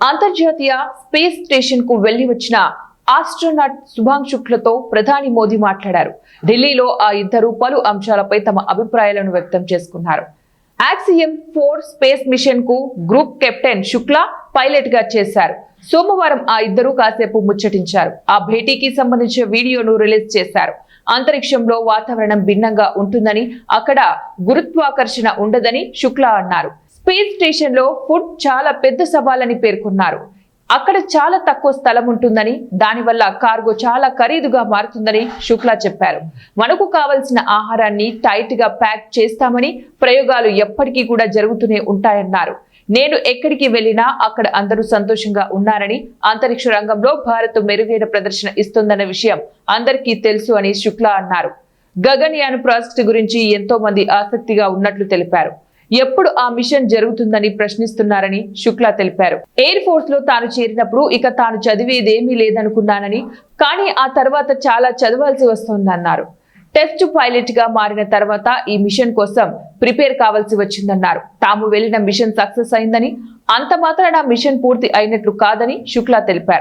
అంతర్జాతీయ space station కు వెళ్లి వచ్చిన ఆస్ట్రోనాట్ శుభాంగ్ శుక్లతో ప్రధాని మోదీ మాట్లాడారు. ఢిల్లీలో ఆ ఇద్దరు పలు అంశాలపై తమ అభిప్రాయాలను వ్యక్తం చేసుకున్నారు. యాక్సియం 4 స్పేస్ మిషన్ కు గ్రూప్ కెప్టెన్ శుక్లా పైలట్ గా చేశారు. సోమవారం ఆ ఇద్దరు కాసేపు ముచ్చటించారు. ఆ భేటీకి సంబంధించిన వీడియోను రిలీజ్ చేశారు. అంతరిక్షంలో వాతావరణం భిన్నంగా ఉంటుందని, అక్కడ గురుత్వాకర్షణ ఉండదని శుక్లా అన్నారు. స్పేస్ స్టేషన్ లో ఫుడ్ చాలా పెద్ద సవాలని పేర్కొన్నారు. అక్కడ చాలా తక్కువ స్థలం ఉంటుందని, దానివల్ల కార్గో చాలా ఖరీదుగా మారుతుందని శుక్లా చెప్పారు. మనకు కావలసిన ఆహారాన్ని టైట్ గా ప్యాక్ చేస్తామని, ప్రయోగాలు ఎప్పటికీ కూడా జరుగుతూనే ఉంటాయన్నారు. నేను ఎక్కడికి వెళ్లినా అక్కడ అందరూ సంతోషంగా ఉన్నారని, అంతరిక్ష రంగంలో భారత్ మెరుగైన ప్రదర్శన ఇస్తుందన్న విషయం అందరికీ తెలుసు అని శుక్లా అన్నారు. గగన్యాన్ ప్రాజెక్టు గురించి ఎంతో మంది ఆసక్తిగా ఉన్నట్లు తెలిపారు. ఎప్పుడు ఆ మిషన్ జరుగుతుందని ప్రశ్నిస్తున్నారని శుక్లా తెలిపారు. ఎయిర్ ఫోర్స్ లో తాను చేరినప్పుడు ఇక తాను చదివేదేమీ లేదనుకున్నానని, కానీ ఆ తర్వాత చాలా చదవాల్సి వస్తోందన్నారు. టెస్ట్ పైలట్ గా మారిన తర్వాత ఈ మిషన్ కోసం ప్రిపేర్ కావాల్సి వచ్చిందన్నారు. తాము వెళ్లిన మిషన్ సక్సెస్ అయిందని, అంత మాత్రాన మిషన్ పూర్తి అయినట్లు కాదని శుక్లా తెలిపారు.